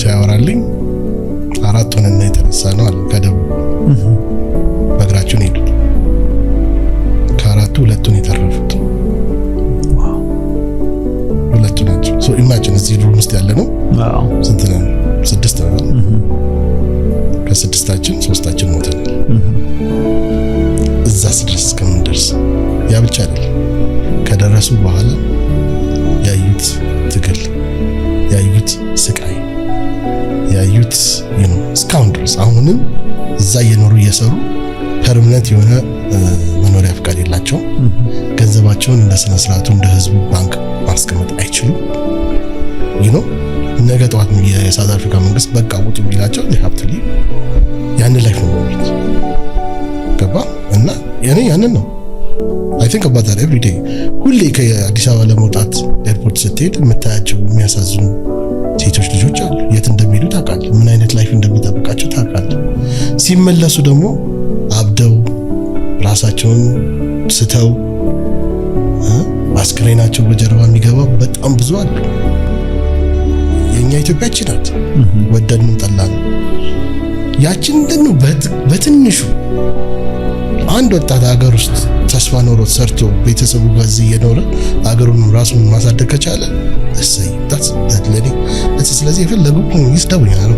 ሲያወራልኝ 4 ሆነን የተነሳ ነው አለ። ከደቡብ በእግራቸው ሄዱ። ከ4ቱ 2ቱን የተረፉት 2ቱ ናቸው። ሶ ኢማጂን እዚህ ሩም ውስጥ ያለ ነው ስንት ነን? 6 ነን። ከ6ታችን 3ታችን ሞተናል። እዛስ ድረስ እስከምንደርስ ያ ብቻ አይደለም። ከደረሱ በኋላ ያዩት ትግል፣ ያዩት ስቃይ፣ ያዩት እስካሁን ድረስ አሁንም እዛ እየኖሩ እየሰሩ ፐርማነንት የሆነ መኖሪያ ፍቃድ የላቸው። ገንዘባቸውን እንደ ስነ ስርዓቱ እንደ ህዝቡ ባንክ ማስቀመጥ አይችሉም። ነገ ጠዋት የሳውዝ አፍሪካ መንግስት በቃ ውጡ ቢላቸው ሀብትሊ ያንን ላይፍ ነው የሚሉት። ገባ እና ያንን ነው I think about that every day። ሁሌ ከአዲስ አበባ ለመውጣት ኤርፖርት ስትሄድ የምታያቸው የሚያሳዝኑ ሴቶች ልጆች አሉ። የት እንደሚሄዱ ታውቃለህ። ምን አይነት ላይፍ እንደሚጠብቃቸው ታውቃለህ። ሲመለሱ ደግሞ አብደው ራሳቸውን ስተው አስክሬናቸው በጀርባ የሚገባው በጣም ብዙ አሉ። የኛ ኢትዮጵያችን ናት። ወደድንም ጠላን ያችን እንደኑ በትንሹ አንድ ወጣት ሀገር ውስጥ ተስፋ ኖሮት ሰርቶ ቤተሰቡ ጋር እየኖረ ሀገሩን ራሱን ማሳደግ ከቻለ እሰይ። ስለዚህ የፈለጉ ይስደቡኛል።